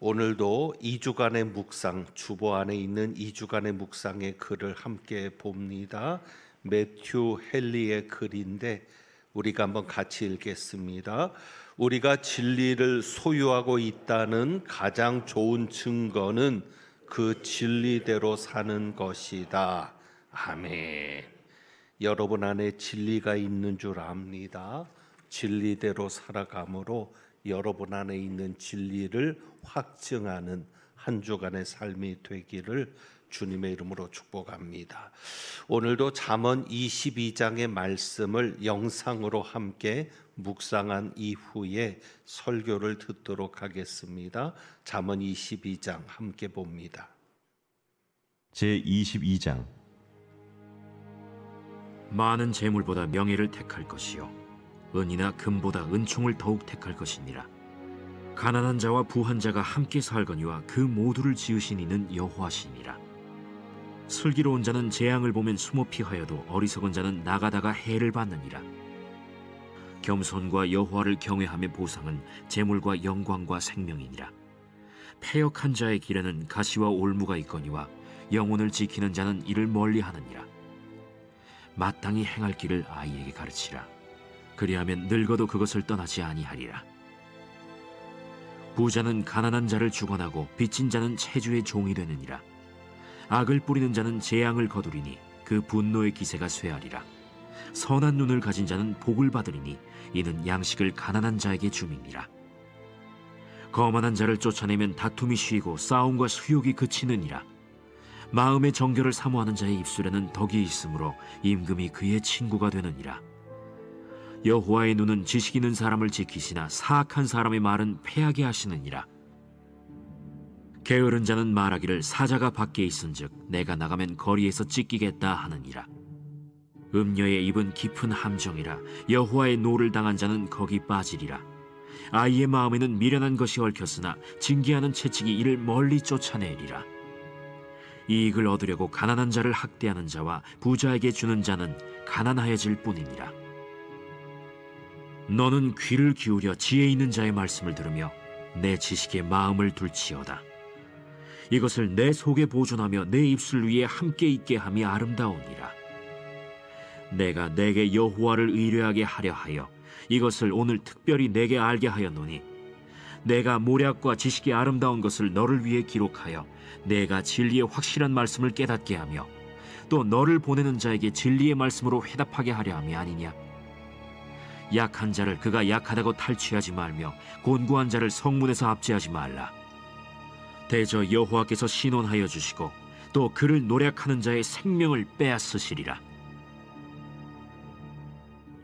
오늘도 2주간의 묵상, 주보 안에 있는 2주간의 묵상의 글을 함께 봅니다. 매튜 헨리의 글인데 우리가 한번 같이 읽겠습니다. 우리가 진리를 소유하고 있다는 가장 좋은 증거는 그 진리대로 사는 것이다. 아멘. 여러분 안에 진리가 있는 줄 압니다. 진리대로 살아감으로 여러분 안에 있는 진리를 확증하는 한 주간의 삶이 되기를 주님의 이름으로 축복합니다. 오늘도 잠언 22장의 말씀을 영상으로 함께 묵상한 이후에 설교를 듣도록 하겠습니다. 잠언 22장 함께 봅니다. 제22장. 많은 재물보다 명예를 택할 것이요 은이나 금보다 은총을 더욱 택할 것이니라. 가난한 자와 부한 자가 함께 살거니와 그 모두를 지으신 이는 여호와시니라. 슬기로운 자는 재앙을 보면 숨어 피하여도 어리석은 자는 나가다가 해를 받느니라. 겸손과 여호와를 경외함의 보상은 재물과 영광과 생명이니라. 패역한 자의 길에는 가시와 올무가 있거니와 영혼을 지키는 자는 이를 멀리하느니라. 마땅히 행할 길을 아이에게 가르치라. 그리하면 늙어도 그것을 떠나지 아니하리라. 부자는 가난한 자를 주관하고 빚진 자는 체주의 종이 되느니라. 악을 뿌리는 자는 재앙을 거두리니 그 분노의 기세가 쇠하리라. 선한 눈을 가진 자는 복을 받으리니 이는 양식을 가난한 자에게 줌이니라. 거만한 자를 쫓아내면 다툼이 쉬고 싸움과 수욕이 그치느니라. 마음의 정결을 사모하는 자의 입술에는 덕이 있으므로 임금이 그의 친구가 되느니라. 여호와의 눈은 지식 있는 사람을 지키시나 사악한 사람의 말은 패하게 하시느니라. 게으른 자는 말하기를 사자가 밖에 있은즉 내가 나가면 거리에서 찢기겠다 하느니라. 음녀의 입은 깊은 함정이라. 여호와의 노를 당한 자는 거기 빠지리라. 아이의 마음에는 미련한 것이 얽혔으나 징계하는 채찍이 이를 멀리 쫓아내리라. 이익을 얻으려고 가난한 자를 학대하는 자와 부자에게 주는 자는 가난하여질 뿐이니라. 너는 귀를 기울여 지혜 있는 자의 말씀을 들으며 내 지식에 마음을 둘지어다. 이것을 내 속에 보존하며 내 입술 위에 함께 있게 함이 아름다우니라. 내가 내게 여호와를 의뢰하게 하려 하여 이것을 오늘 특별히 내게 알게 하였노니 내가 모략과 지식이 아름다운 것을 너를 위해 기록하여 내가 진리의 확실한 말씀을 깨닫게 하며 또 너를 보내는 자에게 진리의 말씀으로 회답하게 하려 함이 아니냐. 약한 자를 그가 약하다고 탈취하지 말며 곤고한 자를 성문에서 압제하지 말라. 대저 여호와께서 신원하여 주시고 또 그를 노략하는 자의 생명을 빼앗으시리라.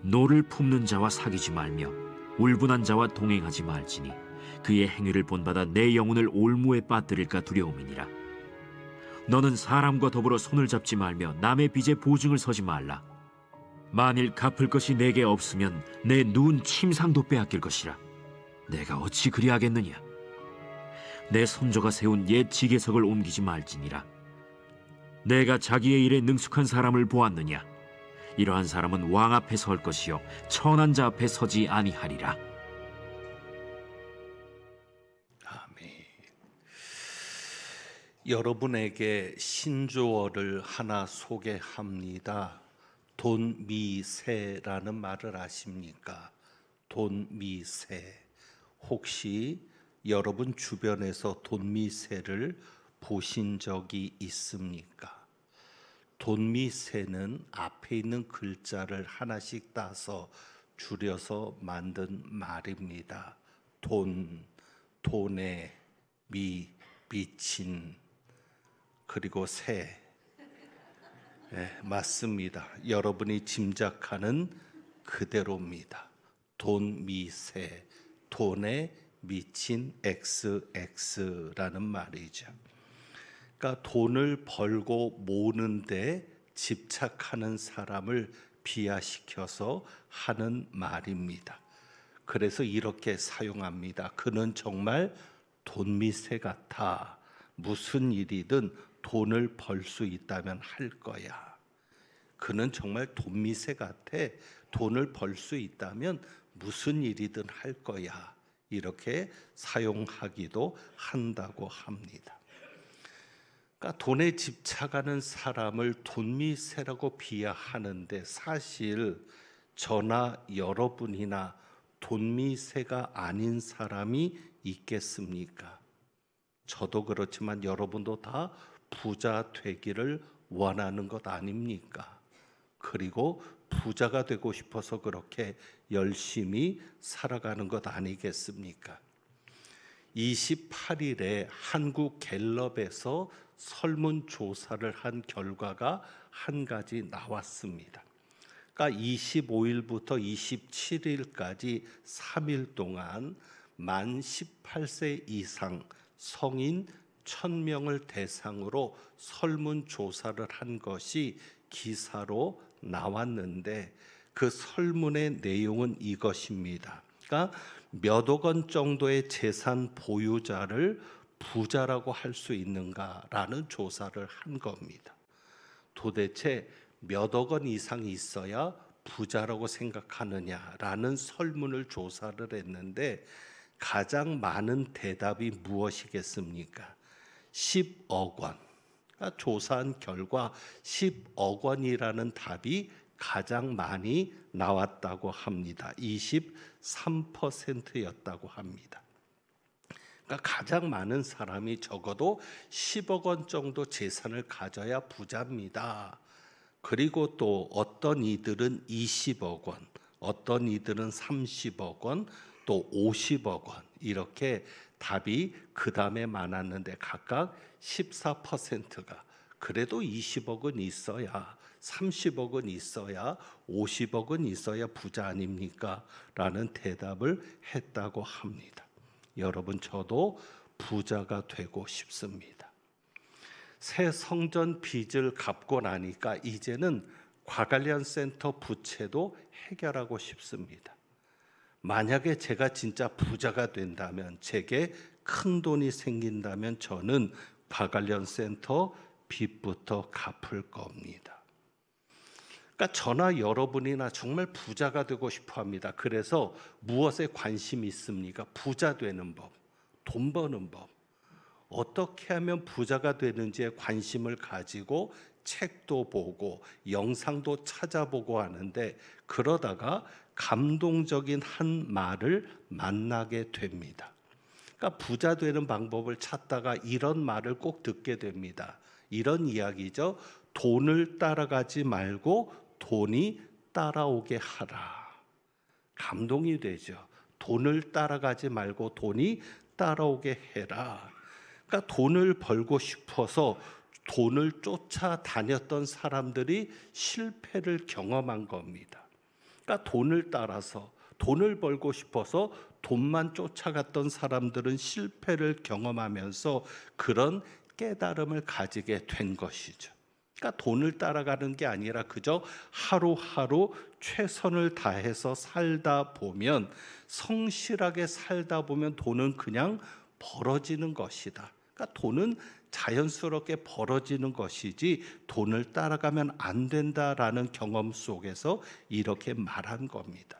노를 품는 자와 사귀지 말며 울분한 자와 동행하지 말지니 그의 행위를 본받아 내 영혼을 올무에 빠뜨릴까 두려움이니라. 너는 사람과 더불어 손을 잡지 말며 남의 빚에 보증을 서지 말라. 만일 갚을 것이 내게 없으면 내 누운 침상도 빼앗길 것이라. 내가 어찌 그리하겠느냐. 내 손조가 세운 옛 지게석을 옮기지 말지니라. 내가 자기의 일에 능숙한 사람을 보았느냐. 이러한 사람은 왕 앞에 설 것이요 천한 자 앞에 서지 아니하리라. 아멘. 여러분에게 신조어를 하나 소개합니다. 돈미세라는 말을 아십니까? 돈미세. 혹시 여러분 주변에서 돈미세를 보신 적이 있습니까? 돈미세는 앞에 있는 글자를 하나씩 따서 줄여서 만든 말입니다. 돈, 돈의 미, 미친, 그리고 세. 네, 맞습니다. 여러분이 짐작하는 그대로입니다. 돈, 미, 세. 돈에 미친 XX라는 말이죠. 그러니까 돈을 벌고 모으는데 집착하는 사람을 비하시켜서 하는 말입니다. 그래서 이렇게 사용합니다. 그는 정말 돈미세 같아. 무슨 일이든 돈을 벌 수 있다면 할 거야. 그는 정말 돈미세 같아. 돈을 벌 수 있다면 무슨 일이든 할 거야. 이렇게 사용하기도 한다고 합니다. 그러니까 돈에 집착하는 사람을 돈미세라고 비하하는데 사실 저나 여러분이나 돈미세가 아닌 사람이 있겠습니까? 저도 그렇지만 여러분도 다 부자 되기를 원하는 것 아닙니까? 그리고 부자가 되고 싶어서 그렇게 열심히 살아가는 것 아니겠습니까? 28일에 한국갤럽에서 설문조사를 한 결과가 한 가지 나왔습니다. 그러니까 25일부터 27일까지 3일 동안 만 18세 이상 성인 1000명을 대상으로 설문조사를 한 것이 기사로 나왔는데 그 설문의 내용은 이것입니다. 그러니까 몇억 원 정도의 재산 보유자를 부자라고 할 수 있는가라는 조사를 한 겁니다. 도대체 몇억 원 이상 있어야 부자라고 생각하느냐라는 설문을 조사를 했는데 가장 많은 대답이 무엇이겠습니까? 10억 원. 그러니까 조사한 결과 10억 원이라는 답이 가장 많이 나왔다고 합니다. 23%였다고 합니다. 그러니까 가장 많은 사람이 적어도 10억 원 정도 재산을 가져야 부자입니다. 그리고 또 어떤 이들은 20억 원, 어떤 이들은 30억 원, 또 50억 원 이렇게 답이 그 다음에 많았는데 각각 14%가 그래도 20억은 있어야 30억은 있어야 50억은 있어야 부자 아닙니까? 라는 대답을 했다고 합니다. 여러분 저도 부자가 되고 싶습니다. 새 성전 빚을 갚고 나니까 이제는 과관련센터 부채도 해결하고 싶습니다. 만약에 제가 진짜 부자가 된다면 제게 큰 돈이 생긴다면 저는 과관련센터 빚부터 갚을 겁니다. 그러니까 저나 여러분이나 정말 부자가 되고 싶어 합니다. 그래서 무엇에 관심이 있습니까? 부자 되는 법, 돈 버는 법. 어떻게 하면 부자가 되는지에 관심을 가지고 책도 보고 영상도 찾아보고 하는데 그러다가 감동적인 한 말을 만나게 됩니다. 그러니까 부자 되는 방법을 찾다가 이런 말을 꼭 듣게 됩니다. 이런 이야기죠. 돈을 따라가지 말고 돈이 따라오게 하라. 감동이 되죠. 돈을 따라가지 말고 돈이 따라오게 해라. 그러니까 돈을 벌고 싶어서 돈을 쫓아다녔던 사람들이 실패를 경험한 겁니다. 그러니까 돈을 따라서 돈을 벌고 싶어서 돈만 쫓아갔던 사람들은 실패를 경험하면서 그런 깨달음을 가지게 된 것이죠. 그러니까 돈을 따라가는 게 아니라 그저 하루하루 최선을 다해서 살다 보면 성실하게 살다 보면 돈은 그냥 벌어지는 것이다. 그러니까 돈은 자연스럽게 벌어지는 것이지 돈을 따라가면 안 된다라는 경험 속에서 이렇게 말한 겁니다.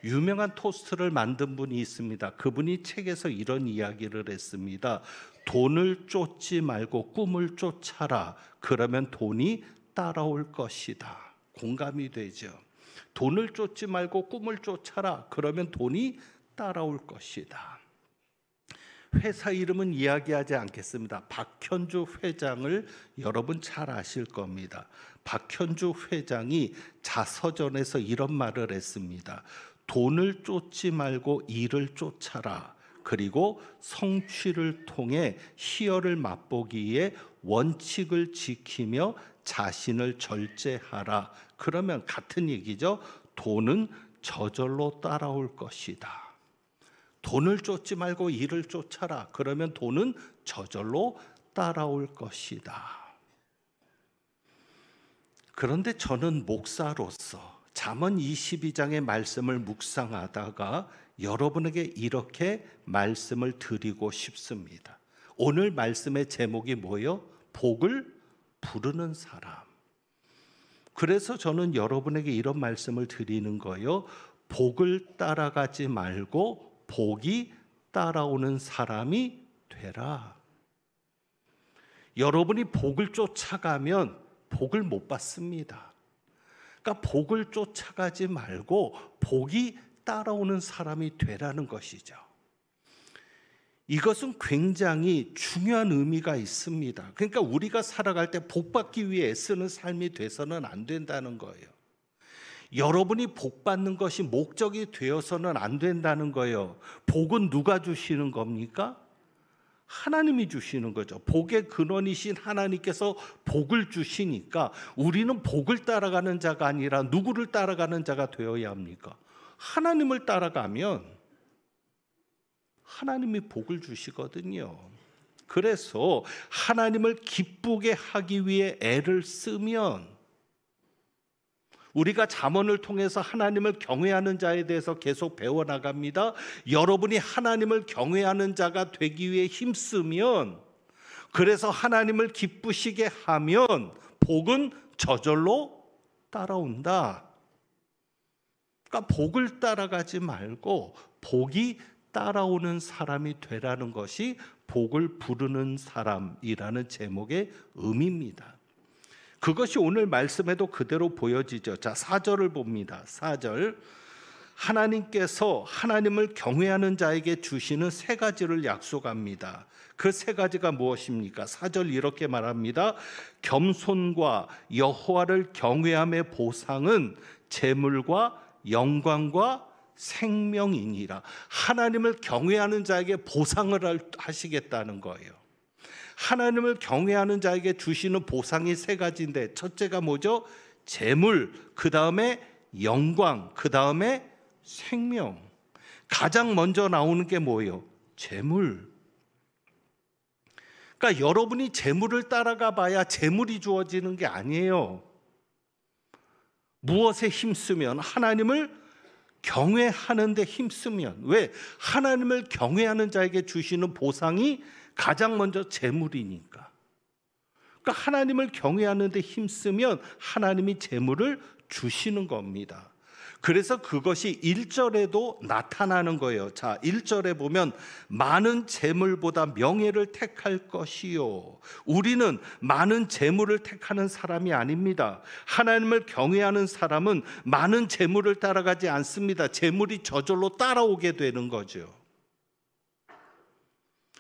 유명한 토스트를 만든 분이 있습니다. 그분이 책에서 이런 이야기를 했습니다. 돈을 쫓지 말고 꿈을 쫓아라. 그러면 돈이 따라올 것이다. 공감이 되죠. 돈을 쫓지 말고 꿈을 쫓아라. 그러면 돈이 따라올 것이다. 회사 이름은 이야기하지 않겠습니다. 박현주 회장을 여러분 잘 아실 겁니다. 박현주 회장이 자서전에서 이런 말을 했습니다. 돈을 쫓지 말고 일을 쫓아라. 그리고 성취를 통해 희열을 맛보기에 원칙을 지키며 자신을 절제하라. 그러면 같은 얘기죠. 돈은 저절로 따라올 것이다. 돈을 쫓지 말고 일을 쫓아라. 그러면 돈은 저절로 따라올 것이다. 그런데 저는 목사로서 잠언 22장의 말씀을 묵상하다가 여러분에게 이렇게 말씀을 드리고 싶습니다. 오늘 말씀의 제목이 뭐예요? 복을 부르는 사람. 그래서 저는 여러분에게 이런 말씀을 드리는 거예요. 복을 따라가지 말고 복이 따라오는 사람이 되라. 여러분이 복을 쫓아가면 복을 못 받습니다. 그러니까 복을 쫓아가지 말고 복이 따라오는 사람이 되라는 것이죠. 이것은 굉장히 중요한 의미가 있습니다. 그러니까 우리가 살아갈 때 복 받기 위해 애쓰는 삶이 돼서는 안 된다는 거예요. 여러분이 복 받는 것이 목적이 되어서는 안 된다는 거예요. 복은 누가 주시는 겁니까? 하나님이 주시는 거죠. 복의 근원이신 하나님께서 복을 주시니까 우리는 복을 따라가는 자가 아니라 누구를 따라가는 자가 되어야 합니까? 하나님을 따라가면 하나님이 복을 주시거든요. 그래서 하나님을 기쁘게 하기 위해 애를 쓰면 우리가 잠언을 통해서 하나님을 경외하는 자에 대해서 계속 배워나갑니다. 여러분이 하나님을 경외하는 자가 되기 위해 힘쓰면, 그래서 하나님을 기쁘시게 하면 복은 저절로 따라온다. 그러니까 복을 따라가지 말고 복이 따라오는 사람이 되라는 것이 복을 부르는 사람이라는 제목의 의미입니다. 그것이 오늘 말씀에도 그대로 보여지죠. 자, 4절을 봅니다. 4절. 하나님께서 하나님을 경외하는 자에게 주시는 세 가지를 약속합니다. 그 세 가지가 무엇입니까? 4절 이렇게 말합니다. 겸손과 여호와를 경외함의 보상은 재물과 영광과 생명이니라. 하나님을 경외하는 자에게 보상을 하시겠다는 거예요. 하나님을 경외하는 자에게 주시는 보상이 세 가지인데, 첫째가 뭐죠? 재물, 그 다음에 영광, 그 다음에 생명. 가장 먼저 나오는 게 뭐예요? 재물. 그러니까 여러분이 재물을 따라가 봐야 재물이 주어지는 게 아니에요. 무엇에 힘쓰면? 하나님을 경외하는 데 힘쓰면. 왜? 하나님을 경외하는 자에게 주시는 보상이 가장 먼저 재물이니까. 그러니까 하나님을 경외하는 데 힘쓰면 하나님이 재물을 주시는 겁니다. 그래서 그것이 1절에도 나타나는 거예요. 자, 1절에 보면 많은 재물보다 명예를 택할 것이요. 우리는 많은 재물을 택하는 사람이 아닙니다. 하나님을 경외하는 사람은 많은 재물을 따라가지 않습니다. 재물이 저절로 따라오게 되는 거죠.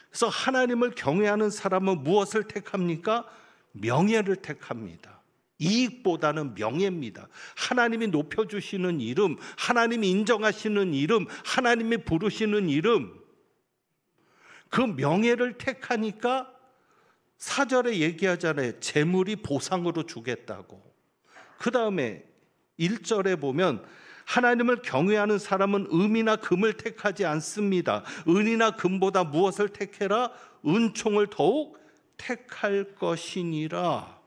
그래서 하나님을 경외하는 사람은 무엇을 택합니까? 명예를 택합니다. 이익보다는 명예입니다. 하나님이 높여주시는 이름, 하나님이 인정하시는 이름, 하나님이 부르시는 이름, 그 명예를 택하니까 4절에 얘기하잖아요. 재물이 보상으로 주겠다고. 그 다음에 1절에 보면 하나님을 경외하는 사람은 은이나 금을 택하지 않습니다. 은이나 금보다 무엇을 택해라? 은총을 더욱 택할 것이니라.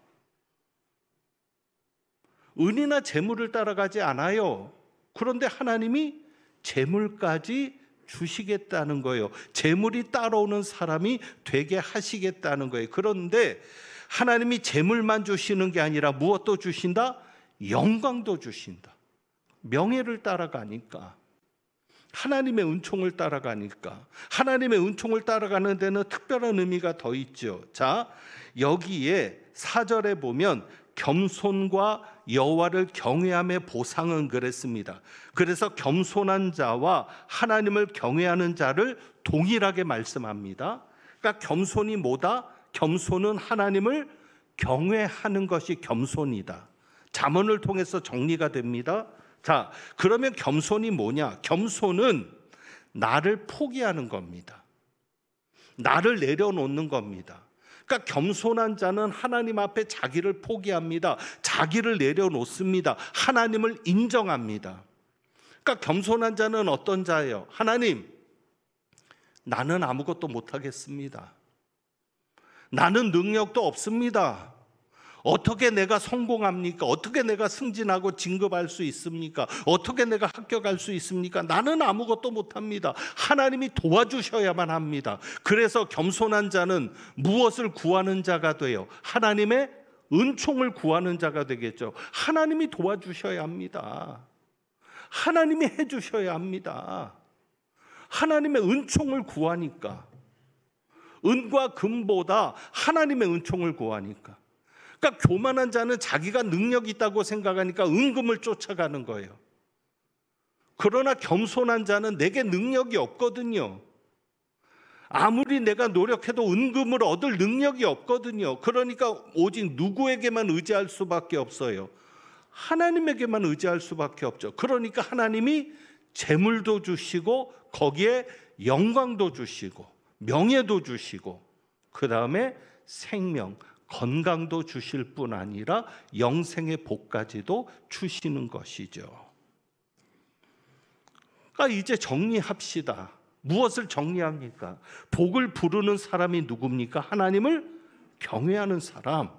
은이나 재물을 따라가지 않아요. 그런데 하나님이 재물까지 주시겠다는 거예요. 재물이 따라오는 사람이 되게 하시겠다는 거예요. 그런데 하나님이 재물만 주시는 게 아니라 무엇도 주신다? 영광도 주신다. 명예를 따라가니까, 하나님의 은총을 따라가니까, 하나님의 은총을 따라가는 데는 특별한 의미가 더 있죠. 자, 여기에 4절에 보면 겸손과 여호와를 경외함의 보상은 그랬습니다. 그래서 겸손한 자와 하나님을 경외하는 자를 동일하게 말씀합니다. 그러니까 겸손이 뭐다? 겸손은 하나님을 경외하는 것이 겸손이다. 잠언을 통해서 정리가 됩니다. 자, 그러면 겸손이 뭐냐? 겸손은 나를 포기하는 겁니다. 나를 내려놓는 겁니다. 그러니까 겸손한 자는 하나님 앞에 자기를 포기합니다. 자기를 내려놓습니다. 하나님을 인정합니다. 그러니까 겸손한 자는 어떤 자예요? 하나님, 나는 아무것도 못하겠습니다. 나는 능력도 없습니다. 어떻게 내가 성공합니까? 어떻게 내가 승진하고 진급할 수 있습니까? 어떻게 내가 합격할 수 있습니까? 나는 아무것도 못합니다. 하나님이 도와주셔야만 합니다. 그래서 겸손한 자는 무엇을 구하는 자가 돼요? 하나님의 은총을 구하는 자가 되겠죠. 하나님이 도와주셔야 합니다. 하나님이 해주셔야 합니다. 하나님의 은총을 구하니까. 은과 금보다 하나님의 은총을 구하니까. 그러니까 교만한 자는 자기가 능력이 있다고 생각하니까 은금을 쫓아가는 거예요. 그러나 겸손한 자는 내게 능력이 없거든요. 아무리 내가 노력해도 은금을 얻을 능력이 없거든요. 그러니까 오직 누구에게만 의지할 수밖에 없어요. 하나님에게만 의지할 수밖에 없죠. 그러니까 하나님이 재물도 주시고 거기에 영광도 주시고 명예도 주시고 그 다음에 생명, 건강도 주실 뿐 아니라 영생의 복까지도 주시는 것이죠. 그러니까 이제 정리합시다. 무엇을 정리합니까? 복을 부르는 사람이 누굽니까? 하나님을 경외하는 사람.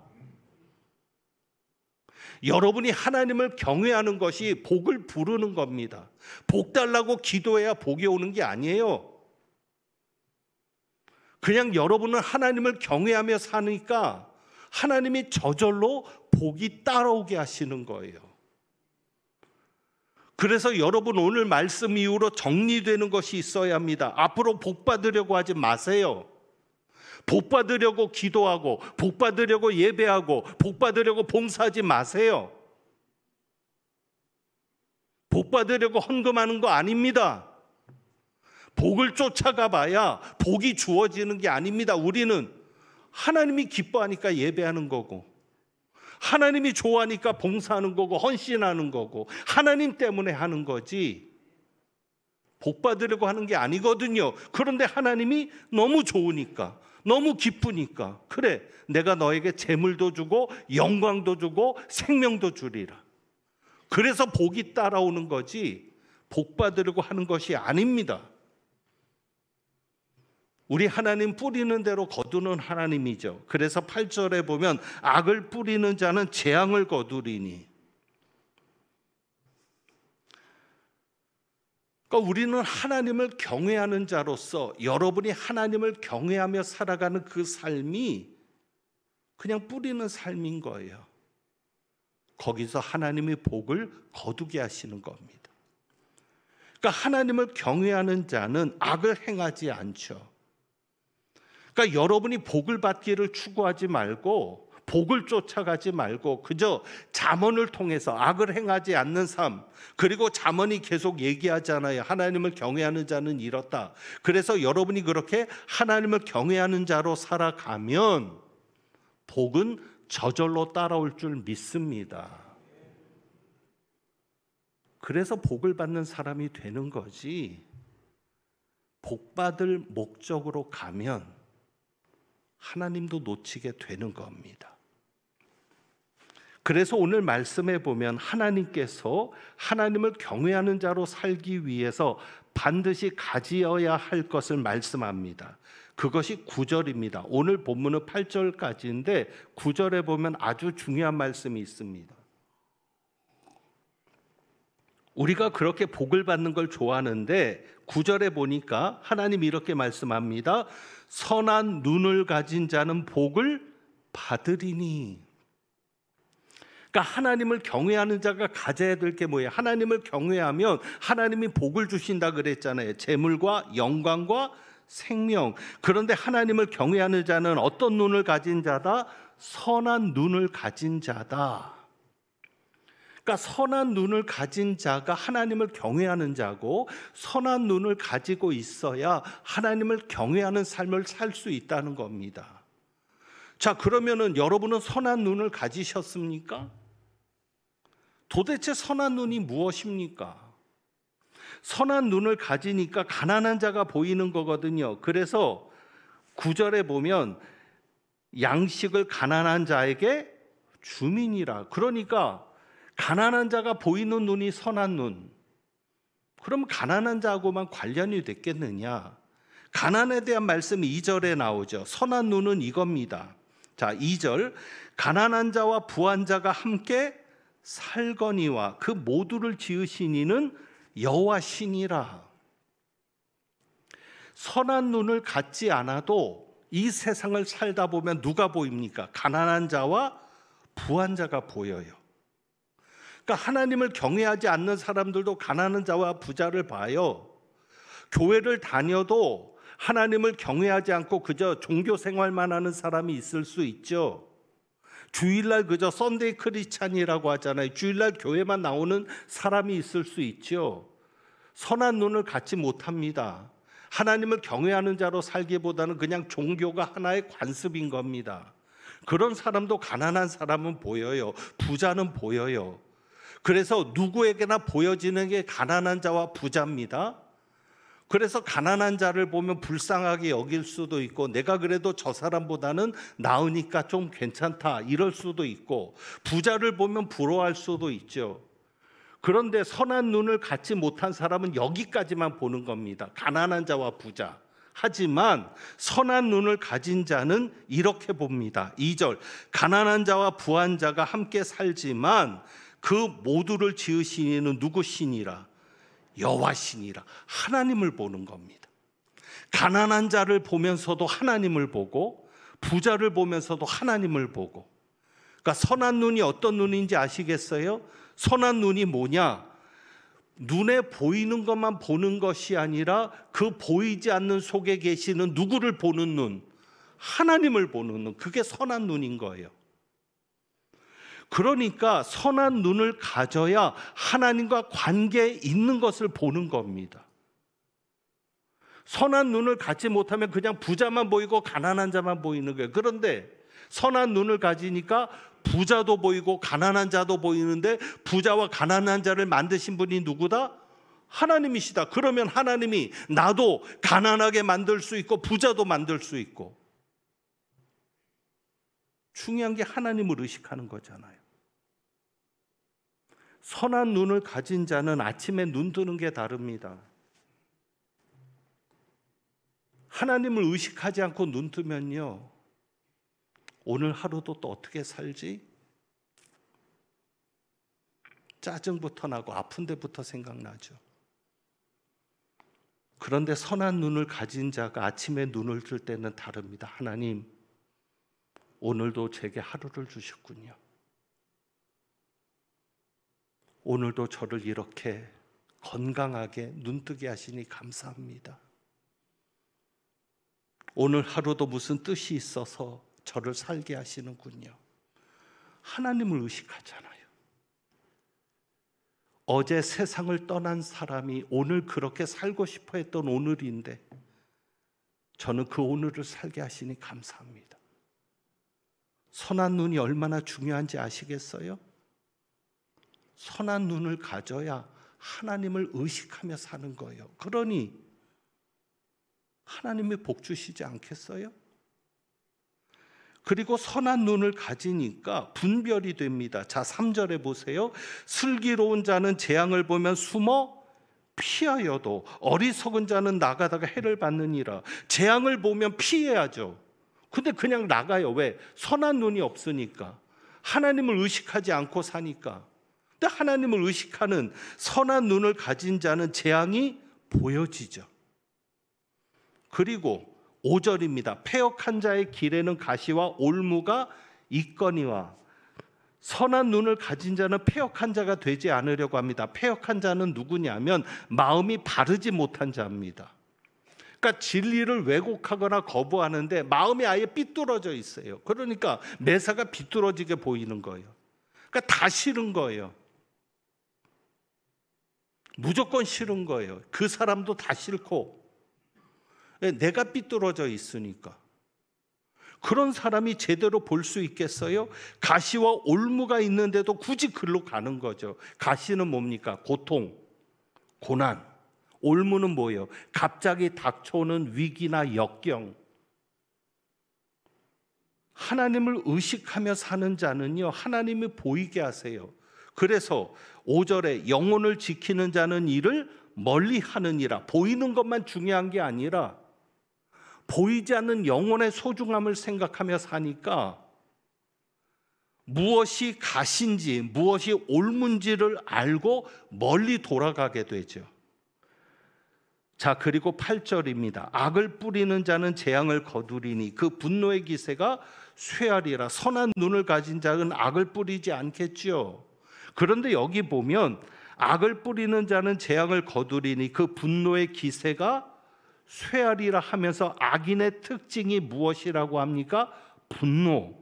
여러분이 하나님을 경외하는 것이 복을 부르는 겁니다. 복 달라고 기도해야 복이 오는 게 아니에요. 그냥 여러분은 하나님을 경외하며 사니까 하나님이 저절로 복이 따라오게 하시는 거예요. 그래서 여러분 오늘 말씀 이후로 정리되는 것이 있어야 합니다. 앞으로 복 받으려고 하지 마세요. 복 받으려고 기도하고 복 받으려고 예배하고 복 받으려고 봉사하지 마세요. 복 받으려고 헌금하는 거 아닙니다. 복을 쫓아가 봐야 복이 주어지는 게 아닙니다. 우리는 하나님이 기뻐하니까 예배하는 거고 하나님이 좋아하니까 봉사하는 거고 헌신하는 거고 하나님 때문에 하는 거지 복 받으려고 하는 게 아니거든요. 그런데 하나님이 너무 좋으니까 너무 기쁘니까 그래 내가 너에게 재물도 주고 영광도 주고 생명도 주리라. 그래서 복이 따라오는 거지 복 받으려고 하는 것이 아닙니다. 우리 하나님 뿌리는 대로 거두는 하나님이죠. 그래서 8절에 보면 악을 뿌리는 자는 재앙을 거두리니. 그러니까 우리는 하나님을 경외하는 자로서 여러분이 하나님을 경외하며 살아가는 그 삶이 그냥 뿌리는 삶인 거예요. 거기서 하나님의 복을 거두게 하시는 겁니다. 그러니까 하나님을 경외하는 자는 악을 행하지 않죠. 그러니까 여러분이 복을 받기를 추구하지 말고 복을 쫓아가지 말고 그저 잠언을 통해서 악을 행하지 않는 삶, 그리고 잠언이 계속 얘기하잖아요. 하나님을 경외하는 자는 이렇다. 그래서 여러분이 그렇게 하나님을 경외하는 자로 살아가면 복은 저절로 따라올 줄 믿습니다. 그래서 복을 받는 사람이 되는 거지, 복 받을 목적으로 가면 하나님도 놓치게 되는 겁니다. 그래서 오늘 말씀에 보면 하나님께서 하나님을 경외하는 자로 살기 위해서 반드시 가지어야 할 것을 말씀합니다. 그것이 9절입니다. 오늘 본문은 8절까지인데 9절에 보면 아주 중요한 말씀이 있습니다. 우리가 그렇게 복을 받는 걸 좋아하는데 9절에 보니까 하나님이 이렇게 말씀합니다. 선한 눈을 가진 자는 복을 받으리니. 그러니까 하나님을 경외하는 자가 가져야 될 게 뭐예요? 하나님을 경외하면 하나님이 복을 주신다 그랬잖아요. 재물과 영광과 생명. 그런데 하나님을 경외하는 자는 어떤 눈을 가진 자다? 선한 눈을 가진 자다. 그러니까 선한 눈을 가진 자가 하나님을 경외하는 자고, 선한 눈을 가지고 있어야 하나님을 경외하는 삶을 살 수 있다는 겁니다. 자, 그러면은 여러분은 선한 눈을 가지셨습니까? 도대체 선한 눈이 무엇입니까? 선한 눈을 가지니까 가난한 자가 보이는 거거든요. 그래서 9절에 보면 양식을 가난한 자에게 주민이라. 그러니까 가난한 자가 보이는 눈이 선한 눈. 그럼 가난한 자하고만 관련이 됐겠느냐? 가난에 대한 말씀이 2절에 나오죠. 선한 눈은 이겁니다. 자, 2절. 가난한 자와 부한 자가 함께 살거니와 그 모두를 지으신 이는 여호와시니라. 선한 눈을 갖지 않아도 이 세상을 살다 보면 누가 보입니까? 가난한 자와 부한 자가 보여요. 그러니까 하나님을 경외하지 않는 사람들도 가난한 자와 부자를 봐요. 교회를 다녀도 하나님을 경외하지 않고 그저 종교 생활만 하는 사람이 있을 수 있죠. 주일날 그저 썬데이 크리스찬이라고 하잖아요. 주일날 교회만 나오는 사람이 있을 수 있죠. 선한 눈을 갖지 못합니다. 하나님을 경외하는 자로 살기보다는 그냥 종교가 하나의 관습인 겁니다. 그런 사람도 가난한 사람은 보여요. 부자는 보여요. 그래서 누구에게나 보여지는 게 가난한 자와 부자입니다. 그래서 가난한 자를 보면 불쌍하게 여길 수도 있고, 내가 그래도 저 사람보다는 나으니까 좀 괜찮다 이럴 수도 있고, 부자를 보면 부러워할 수도 있죠. 그런데 선한 눈을 갖지 못한 사람은 여기까지만 보는 겁니다. 가난한 자와 부자. 하지만 선한 눈을 가진 자는 이렇게 봅니다. 2절, 가난한 자와 부한 자가 함께 살지만 그 모두를 지으신 이는 누구시니라? 여호와시니라. 하나님을 보는 겁니다. 가난한 자를 보면서도 하나님을 보고, 부자를 보면서도 하나님을 보고. 그러니까 선한 눈이 어떤 눈인지 아시겠어요? 선한 눈이 뭐냐? 눈에 보이는 것만 보는 것이 아니라 그 보이지 않는 속에 계시는 누구를 보는 눈, 하나님을 보는 눈, 그게 선한 눈인 거예요. 그러니까 선한 눈을 가져야 하나님과 관계 있는 것을 보는 겁니다. 선한 눈을 갖지 못하면 그냥 부자만 보이고 가난한 자만 보이는 거예요. 그런데 선한 눈을 가지니까 부자도 보이고 가난한 자도 보이는데, 부자와 가난한 자를 만드신 분이 누구다? 하나님이시다. 그러면 하나님이 나도 가난하게 만들 수 있고 부자도 만들 수 있고. 중요한 게 하나님을 의식하는 거잖아요. 선한 눈을 가진 자는 아침에 눈 뜨는 게 다릅니다. 하나님을 의식하지 않고 눈 뜨면요, 오늘 하루도 또 어떻게 살지? 짜증부터 나고 아픈 데부터 생각나죠. 그런데 선한 눈을 가진 자가 아침에 눈을 뜰 때는 다릅니다. 하나님, 오늘도 제게 하루를 주셨군요. 오늘도 저를 이렇게 건강하게 눈뜨게 하시니 감사합니다. 오늘 하루도 무슨 뜻이 있어서 저를 살게 하시는군요. 하나님을 의식하잖아요. 어제 세상을 떠난 사람이 오늘 그렇게 살고 싶어 했던 오늘인데, 저는 그 오늘을 살게 하시니 감사합니다. 선한 눈이 얼마나 중요한지 아시겠어요? 선한 눈을 가져야 하나님을 의식하며 사는 거예요. 그러니 하나님이 복 주시지 않겠어요? 그리고 선한 눈을 가지니까 분별이 됩니다. 자, 3절에 보세요. 슬기로운 자는 재앙을 보면 숨어 피하여도 어리석은 자는 나가다가 해를 받느니라. 재앙을 보면 피해야죠. 근데 그냥 나가요. 왜? 선한 눈이 없으니까. 하나님을 의식하지 않고 사니까. 근데 하나님을 의식하는 선한 눈을 가진 자는 재앙이 보여지죠. 그리고 5절입니다. 패역한 자의 길에는 가시와 올무가 있거니와. 선한 눈을 가진 자는 패역한 자가 되지 않으려고 합니다. 패역한 자는 누구냐면 마음이 바르지 못한 자입니다. 그러니까 진리를 왜곡하거나 거부하는데 마음이 아예 삐뚤어져 있어요. 그러니까 매사가 비뚤어지게 보이는 거예요. 그러니까 다 싫은 거예요. 무조건 싫은 거예요. 그 사람도 다 싫고, 내가 삐뚤어져 있으니까. 그런 사람이 제대로 볼 수 있겠어요? 가시와 올무가 있는데도 굳이 글로 가는 거죠. 가시는 뭡니까? 고통, 고난. 올무는 뭐예요? 갑자기 닥쳐오는 위기나 역경. 하나님을 의식하며 사는 자는요, 하나님이 보이게 하세요. 그래서 5절에 영혼을 지키는 자는 이를 멀리 하느니라. 보이는 것만 중요한 게 아니라 보이지 않는 영혼의 소중함을 생각하며 사니까 무엇이 가신지 무엇이 올문지를 알고 멀리 돌아가게 되죠. 자, 그리고 8절입니다. 악을 뿌리는 자는 재앙을 거두리니 그 분노의 기세가 쇠하리라. 선한 눈을 가진 자는 악을 뿌리지 않겠지요. 그런데 여기 보면 악을 뿌리는 자는 재앙을 거두리니 그 분노의 기세가 쇠하리라 하면서 악인의 특징이 무엇이라고 합니까? 분노.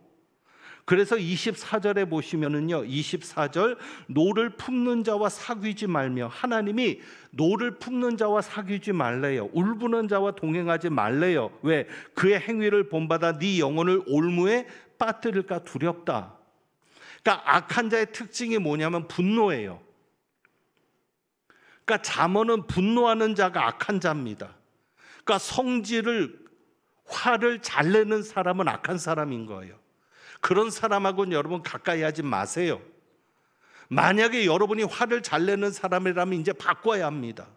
그래서 24절에 보시면은요, 24절 노를 품는 자와 사귀지 말며, 하나님이 노를 품는 자와 사귀지 말래요. 울부는 자와 동행하지 말래요. 왜? 그의 행위를 본받아 네 영혼을 올무에 빠뜨릴까 두렵다. 그러니까 악한 자의 특징이 뭐냐면 분노예요. 그러니까 잠언은 분노하는 자가 악한 자입니다. 그러니까 성질을, 화를 잘 내는 사람은 악한 사람인 거예요. 그런 사람하고는 여러분 가까이 하지 마세요. 만약에 여러분이 화를 잘 내는 사람이라면 이제 바꿔야 합니다.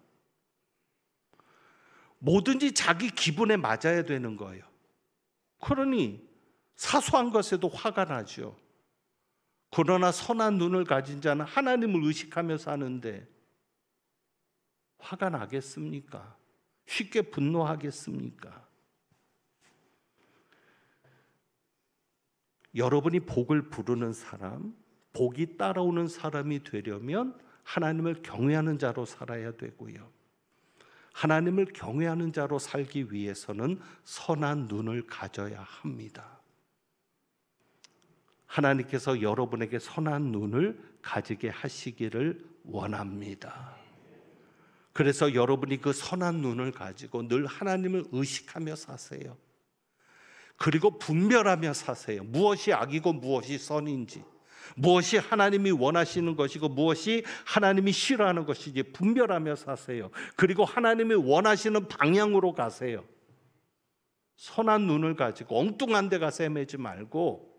뭐든지 자기 기분에 맞아야 되는 거예요. 그러니 사소한 것에도 화가 나죠. 그러나 선한 눈을 가진 자는 하나님을 의식하며 사는데 화가 나겠습니까? 쉽게 분노하겠습니까? 여러분이 복을 부르는 사람, 복이 따라오는 사람이 되려면 하나님을 경외하는 자로 살아야 되고요. 하나님을 경외하는 자로 살기 위해서는 선한 눈을 가져야 합니다. 하나님께서 여러분에게 선한 눈을 가지게 하시기를 원합니다. 그래서 여러분이 그 선한 눈을 가지고 늘 하나님을 의식하며 사세요. 그리고 분별하며 사세요. 무엇이 악이고 무엇이 선인지, 무엇이 하나님이 원하시는 것이고 무엇이 하나님이 싫어하는 것인지 분별하며 사세요. 그리고 하나님이 원하시는 방향으로 가세요. 선한 눈을 가지고 엉뚱한 데 가서 헤매지 말고.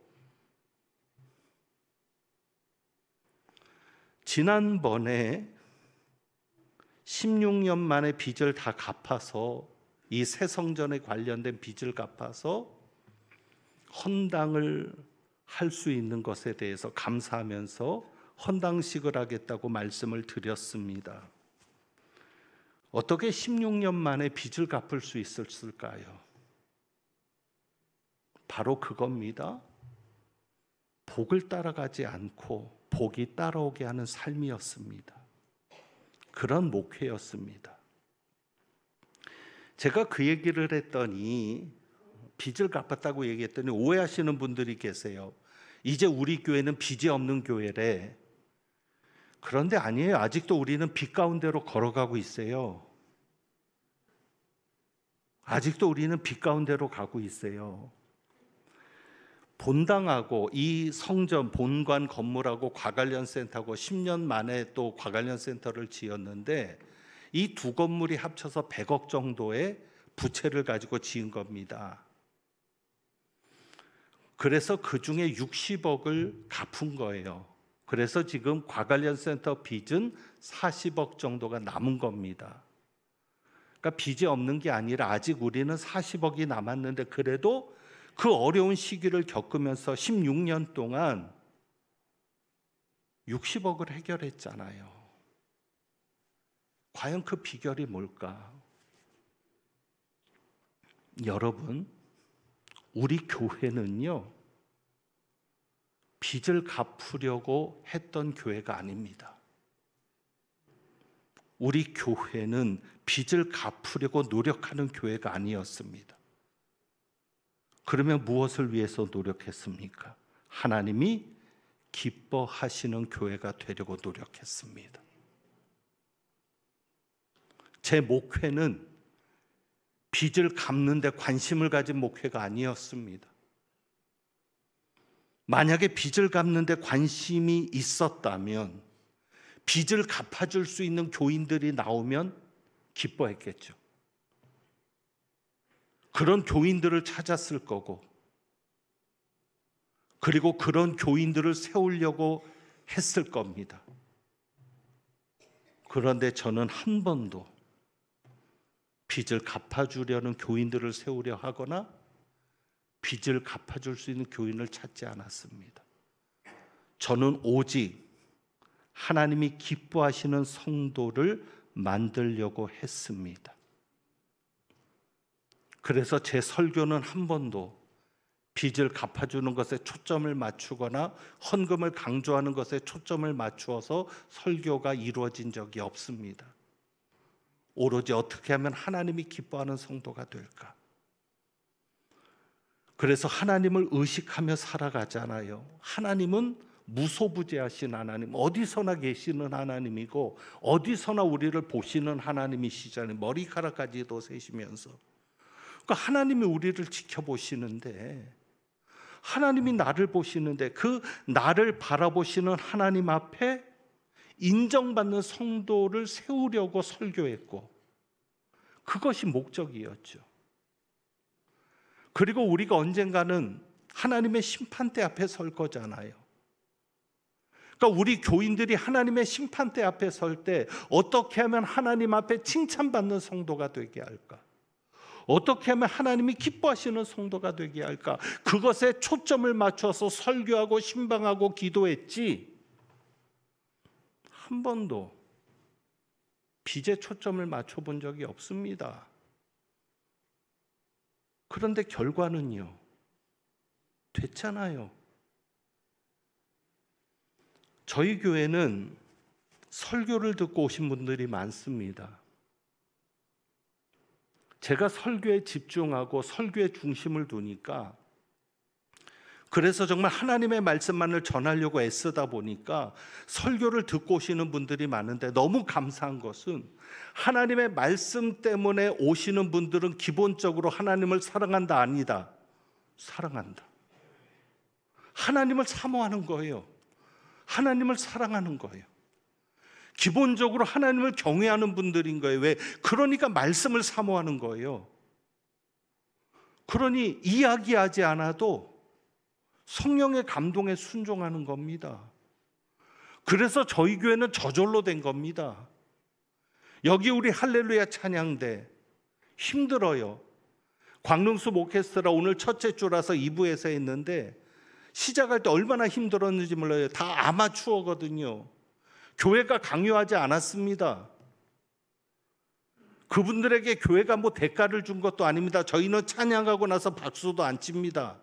지난번에 16년 만에 빚을 다 갚아서, 이 새 성전에 관련된 빚을 갚아서 헌당을 할 수 있는 것에 대해서 감사하면서 헌당식을 하겠다고 말씀을 드렸습니다. 어떻게 16년 만에 빚을 갚을 수 있었을까요? 바로 그겁니다. 복을 따라가지 않고 복이 따라오게 하는 삶이었습니다. 그런 목회였습니다. 제가 그 얘기를 했더니, 빚을 갚았다고 얘기했더니 오해하시는 분들이 계세요. 이제 우리 교회는 빚이 없는 교회래. 그런데 아니에요. 아직도 우리는 빚 가운데로 걸어가고 있어요. 아직도 우리는 빚 가운데로 가고 있어요. 본당하고 이 성전 본관 건물하고 과관련 센터하고 10년 만에 또 과관련 센터를 지었는데, 이 두 건물이 합쳐서 100억 정도의 부채를 가지고 지은 겁니다. 그래서 그 중에 60억을 갚은 거예요. 그래서 지금 과관련 센터 빚은 40억 정도가 남은 겁니다. 그러니까 빚이 없는 게 아니라 아직 우리는 40억이 남았는데, 그래도 그 어려운 시기를 겪으면서 16년 동안 60억을 해결했잖아요. 과연 그 비결이 뭘까? 여러분, 우리 교회는요, 빚을 갚으려고 했던 교회가 아닙니다. 우리 교회는 빚을 갚으려고 노력하는 교회가 아니었습니다. 그러면 무엇을 위해서 노력했습니까? 하나님이 기뻐하시는 교회가 되려고 노력했습니다. 제 목회는 빚을 갚는 데 관심을 가진 목회가 아니었습니다. 만약에 빚을 갚는 데 관심이 있었다면 빚을 갚아줄 수 있는 교인들이 나오면 기뻐했겠죠. 그런 교인들을 찾았을 거고, 그리고 그런 교인들을 세우려고 했을 겁니다. 그런데 저는 한 번도 빚을 갚아주려는 교인들을 세우려 하거나 빚을 갚아줄 수 있는 교인을 찾지 않았습니다. 저는 오직 하나님이 기뻐하시는 성도를 만들려고 했습니다. 그래서 제 설교는 한 번도 빚을 갚아주는 것에 초점을 맞추거나 헌금을 강조하는 것에 초점을 맞추어서 설교가 이루어진 적이 없습니다. 오로지 어떻게 하면 하나님이 기뻐하는 성도가 될까? 그래서 하나님을 의식하며 살아가잖아요. 하나님은 무소부재하신 하나님, 어디서나 계시는 하나님이고 어디서나 우리를 보시는 하나님이시잖아요. 머리카락까지도 세시면서. 그러니까 하나님이 우리를 지켜보시는데, 하나님이 나를 보시는데 그 나를 바라보시는 하나님 앞에 인정받는 성도를 세우려고 설교했고, 그것이 목적이었죠. 그리고 우리가 언젠가는 하나님의 심판대 앞에 설 거잖아요. 그러니까 우리 교인들이 하나님의 심판대 앞에 설 때 어떻게 하면 하나님 앞에 칭찬받는 성도가 되게 할까? 어떻게 하면 하나님이 기뻐하시는 성도가 되게 할까? 그것에 초점을 맞춰서 설교하고 신방하고 기도했지, 한 번도 빚에 초점을 맞춰본 적이 없습니다. 그런데 결과는요, 됐잖아요. 저희 교회는 설교를 듣고 오신 분들이 많습니다. 제가 설교에 집중하고 설교에 중심을 두니까, 그래서 정말 하나님의 말씀만을 전하려고 애쓰다 보니까 설교를 듣고 오시는 분들이 많은데, 너무 감사한 것은 하나님의 말씀 때문에 오시는 분들은 기본적으로 하나님을 사랑한다, 아니다? 사랑한다. 하나님을 사모하는 거예요. 하나님을 사랑하는 거예요. 기본적으로 하나님을 경외하는 분들인 거예요. 왜? 그러니까 말씀을 사모하는 거예요. 그러니 이야기하지 않아도 성령의 감동에 순종하는 겁니다. 그래서 저희 교회는 저절로 된 겁니다. 여기 우리 할렐루야 찬양대 힘들어요. 광릉수 오케스트라 오늘 첫째 주라서 2부에서 했는데 시작할 때 얼마나 힘들었는지 몰라요. 다 아마추어거든요. 교회가 강요하지 않았습니다. 그분들에게 교회가 뭐 대가를 준 것도 아닙니다. 저희는 찬양하고 나서 박수도 안 칩니다.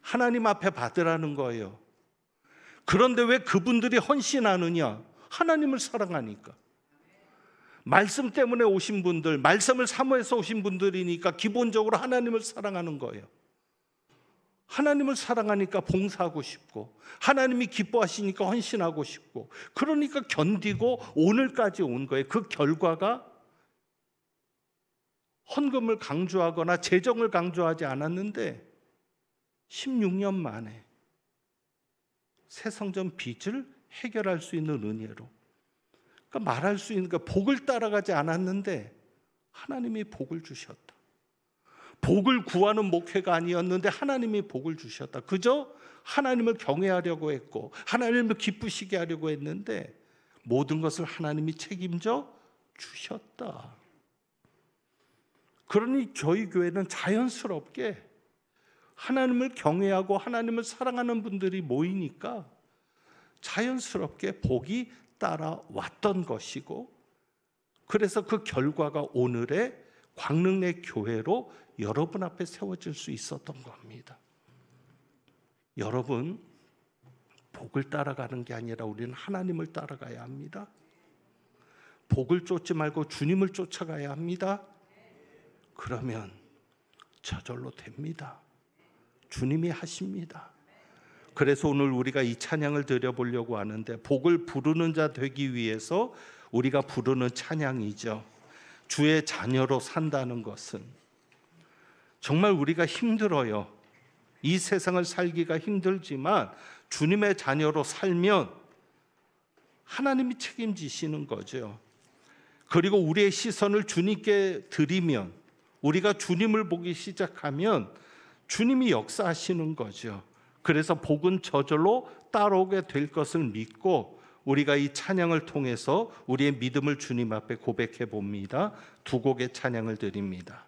하나님 앞에 받으라는 거예요. 그런데 왜 그분들이 헌신하느냐? 하나님을 사랑하니까. 말씀 때문에 오신 분들, 말씀을 사모해서 오신 분들이니까 기본적으로 하나님을 사랑하는 거예요. 하나님을 사랑하니까 봉사하고 싶고, 하나님이 기뻐하시니까 헌신하고 싶고, 그러니까 견디고 오늘까지 온 거예요. 그 결과가 헌금을 강조하거나 재정을 강조하지 않았는데 16년 만에 새성전 빚을 해결할 수 있는 은혜로, 그러니까 말할 수 있는, 그러니까 복을 따라가지 않았는데 하나님이 복을 주셨다. 복을 구하는 목회가 아니었는데 하나님이 복을 주셨다. 그저 하나님을 경외하려고 했고 하나님을 기쁘시게 하려고 했는데 모든 것을 하나님이 책임져 주셨다. 그러니 저희 교회는 자연스럽게 하나님을 경외하고 하나님을 사랑하는 분들이 모이니까 자연스럽게 복이 따라왔던 것이고, 그래서 그 결과가 오늘의 광릉내 교회로 여러분 앞에 세워질 수 있었던 겁니다. 여러분, 복을 따라가는 게 아니라 우리는 하나님을 따라가야 합니다. 복을 쫓지 말고 주님을 쫓아가야 합니다. 그러면 저절로 됩니다. 주님이 하십니다. 그래서 오늘 우리가 이 찬양을 드려보려고 하는데, 복을 부르는 자 되기 위해서 우리가 부르는 찬양이죠. 주의 자녀로 산다는 것은 정말 우리가 힘들어요. 이 세상을 살기가 힘들지만 주님의 자녀로 살면 하나님이 책임지시는 거죠. 그리고 우리의 시선을 주님께 드리면, 우리가 주님을 보기 시작하면 주님이 역사하시는 거죠. 그래서 복은 저절로 따라오게 될 것을 믿고 우리가 이 찬양을 통해서 우리의 믿음을 주님 앞에 고백해 봅니다. 두 곡의 찬양을 드립니다.